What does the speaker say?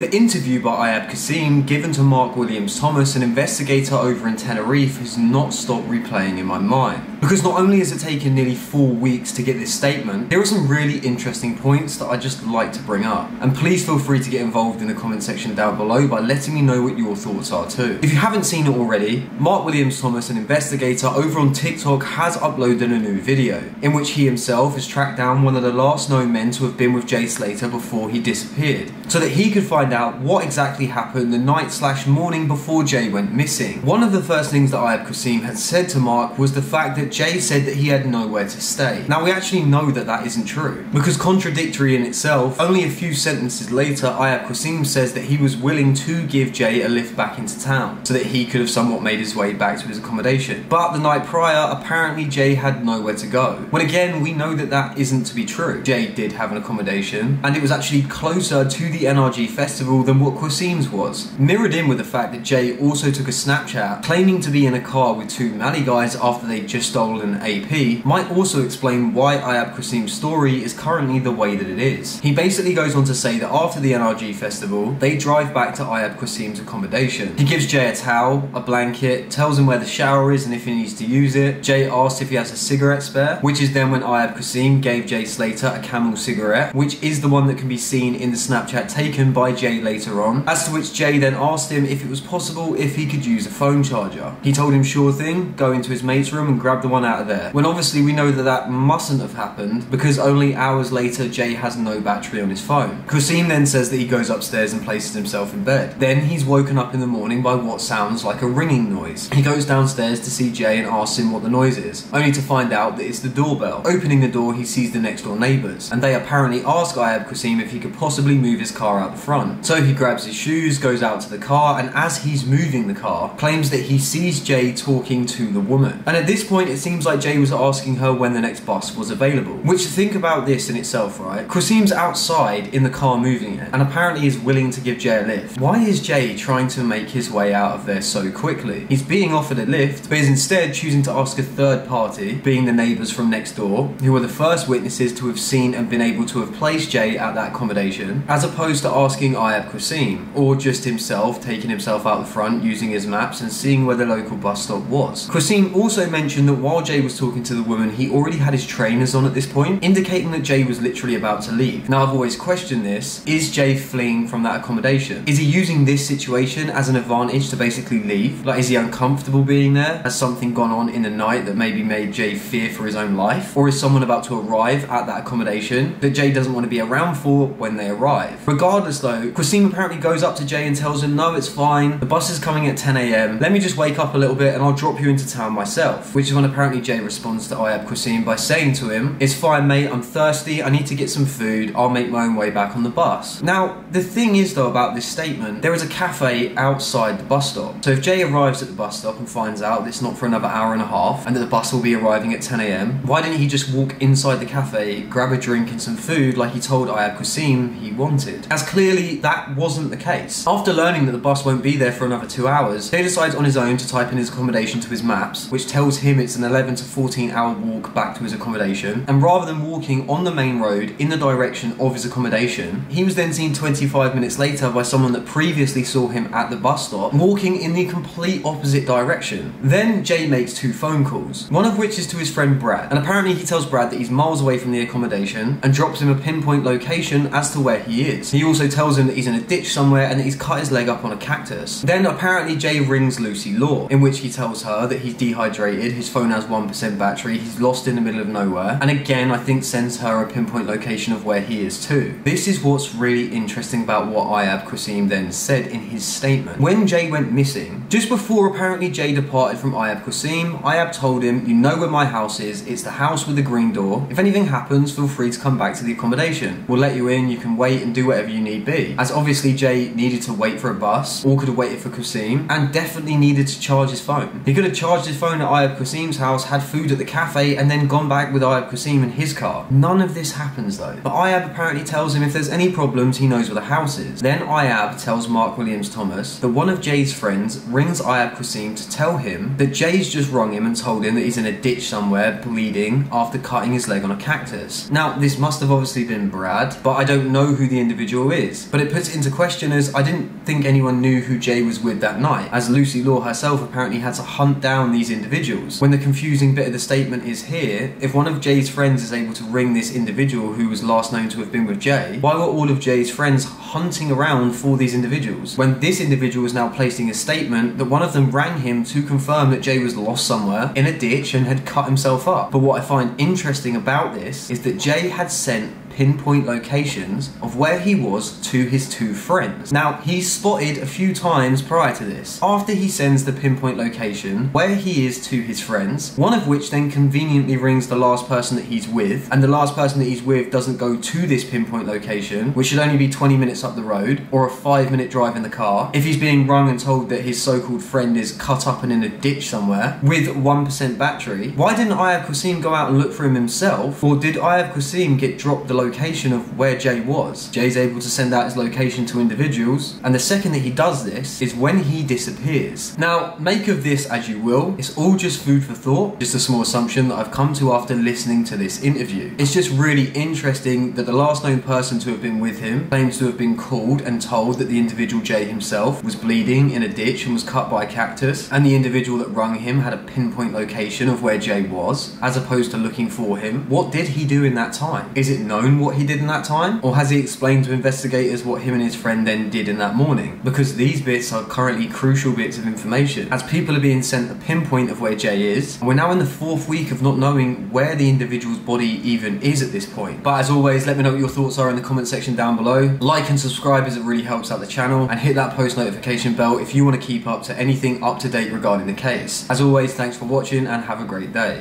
The interview by Ayub Qasim given to Mark Williams Thomas, an investigator over in Tenerife, has not stopped replaying in my mind. Because not only has it taken nearly 4 weeks to get this statement, there are some really interesting points that I'd just like to bring up. And please feel free to get involved in the comment section down below by letting me know what your thoughts are too. If you haven't seen it already, Mark Williams Thomas, an investigator over on TikTok, has uploaded a new video in which he himself has tracked down one of the last known men to have been with Jay Slater before he disappeared, so that he could find out what exactly happened the night/morning before Jay went missing. One of the first things that Ayub Qasim had said to Mark was the fact that Jay said that he had nowhere to stay. Now we actually know that that isn't true, because contradictory in itself, only a few sentences later Ayub Qasim says that he was willing to give Jay a lift back into town so that he could have somewhat made his way back to his accommodation. But the night prior, apparently Jay had nowhere to go. When again, we know that that isn't to be true. Jay did have an accommodation, and it was actually closer to the NRG festival than what Qasim's was. Mirrored in with the fact that Jay also took a Snapchat claiming to be in a car with two Mali guys after they'd just stolen an AP might also explain why Ayub Qasim's story is currently the way that it is. He basically goes on to say that after the NRG festival, they drive back to Ayub Qasim's accommodation. He gives Jay a towel, a blanket, tells him where the shower is and if he needs to use it. Jay asks if he has a cigarette spare, which is then when Ayub Qasim gave Jay Slater a Camel cigarette, which is the one that can be seen in the Snapchat taken by Jay later on, as to which Jay then asked him if it was possible if he could use a phone charger. He told him sure thing, go into his mate's room and grab the one out of there, when obviously we know that that mustn't have happened because only hours later Jay has no battery on his phone. Qasim then says that he goes upstairs and places himself in bed. Then he's woken up in the morning by what sounds like a ringing noise. He goes downstairs to see Jay and asks him what the noise is, only to find out that it's the doorbell. Opening the door, he sees the next door neighbours, and they apparently ask Ayub Qasim if he could possibly move his car out the front. So he grabs his shoes, goes out to the car, and as he's moving the car, claims that he sees Jay talking to the woman. And at this point, it seems like Jay was asking her when the next bus was available. Which, to think about this in itself, right? Qasim's outside in the car moving it, and apparently is willing to give Jay a lift. Why is Jay trying to make his way out of there so quickly? He's being offered a lift, but is instead choosing to ask a third party, being the neighbours from next door, who are the first witnesses to have seen and been able to have placed Jay at that accommodation, as opposed to asking Ayub Qasim, or just himself taking himself out the front using his maps and seeing where the local bus stop was. Qasim also mentioned that while Jay was talking to the woman, he already had his trainers on at this point, indicating that Jay was literally about to leave. Now I've always questioned this, is Jay fleeing from that accommodation? Is he using this situation as an advantage to basically leave? Like, is he uncomfortable being there? Has something gone on in the night that maybe made Jay fear for his own life? Or is someone about to arrive at that accommodation that Jay doesn't want to be around for when they arrive? Regardless though, Qasim apparently goes up to Jay and tells him, no, it's fine, the bus is coming at 10 AM, let me just wake up a little bit and I'll drop you into town myself. Which is when apparently Jay responds to Ayub Qasim by saying to him, it's fine mate, I'm thirsty, I need to get some food, I'll make my own way back on the bus. Now, the thing is though about this statement, there is a cafe outside the bus stop. So if Jay arrives at the bus stop and finds out that it's not for another hour and a half and that the bus will be arriving at 10 AM, why didn't he just walk inside the cafe, grab a drink and some food like he told Ayub Qasim he wanted? As clearly that wasn't the case. After learning that the bus won't be there for another 2 hours, Jay decides on his own to type in his accommodation to his maps, which tells him it's an 11 to 14 hour walk back to his accommodation, and rather than walking on the main road in the direction of his accommodation, he was then seen 25 minutes later by someone that previously saw him at the bus stop, walking in the complete opposite direction. Then Jay makes 2 phone calls, one of which is to his friend Brad, and apparently he tells Brad that he's miles away from the accommodation and drops him a pinpoint location as to where he is. He also tells him that he's in a ditch somewhere and that he's cut his leg up on a cactus. Then apparently Jay rings Lucy Law, in which he tells her that he's dehydrated, his phone has 1% battery, he's lost in the middle of nowhere, and again I think sends her a pinpoint location of where he is too. This is what's really interesting about what Ayub Qasim then said in his statement. When Jay went missing, just before apparently Jay departed from Ayub Qasim, Ayub told him, you know where my house is, it's the house with the green door, if anything happens feel free to come back to the accommodation, we'll let you in, you can wait and do whatever you need be. As obviously Jay needed to wait for a bus, or could have waited for Qasim, and definitely needed to charge his phone. He could have charged his phone at Ayub Qasim's house, had food at the cafe, and then gone back with Ayub Qasim in his car. None of this happens though. But Ayub apparently tells him if there's any problems, he knows where the house is. Then Ayub tells Mark Williams Thomas that one of Jay's friends rings Ayub Qasim to tell him that Jay's just rung him and told him that he's in a ditch somewhere bleeding after cutting his leg on a cactus. Now, this must have obviously been Brad, but I don't know who the individual is. But it puts it into question, as I didn't think anyone knew who Jay was with that night, as Lucy Law herself apparently had to hunt down these individuals. When the confusing bit of the statement is here, if one of Jay's friends is able to ring this individual who was last known to have been with Jay, why were all of Jay's friends hunting around for these individuals, when this individual is now placing a statement that one of them rang him to confirm that Jay was lost somewhere in a ditch and had cut himself up? But what I find interesting about this is that Jay had sent pinpoint locations of where he was to his two friends. Now, he's spotted a few times prior to this. After he sends the pinpoint location where he is to his friends, one of which then conveniently rings the last person that he's with, and the last person that he's with doesn't go to this pinpoint location, which should only be 20 minutes up the road, or a 5-minute drive in the car, if he's being rung and told that his so-called friend is cut up and in a ditch somewhere, with 1% battery. Why didn't Ayub Qasim go out and look for him himself, or did Ayub Qasim get dropped the location of where Jay was? Jay's able to send out his location to individuals, and the second that he does this is when he disappears. Now, make of this as you will. It's all just food for thought, just a small assumption that I've come to after listening to this interview. It's just really interesting that the last known person to have been with him claims to have been called and told that the individual Jay himself was bleeding in a ditch and was cut by a cactus, and the individual that rung him had a pinpoint location of where Jay was, as opposed to looking for him. What did he do in that time? Is it known what he did in that time? Or has he explained to investigators what him and his friend then did in that morning? Because these bits are currently crucial bits of information, as people are being sent a pinpoint of where Jay is, and we're now in the 4th week of not knowing where the individual's body even is at this point. But as always, let me know what your thoughts are in the comment section down below. Like and subscribe as it really helps out the channel, and hit that post notification bell if you want to keep up to anything up to date regarding the case. As always, thanks for watching and have a great day.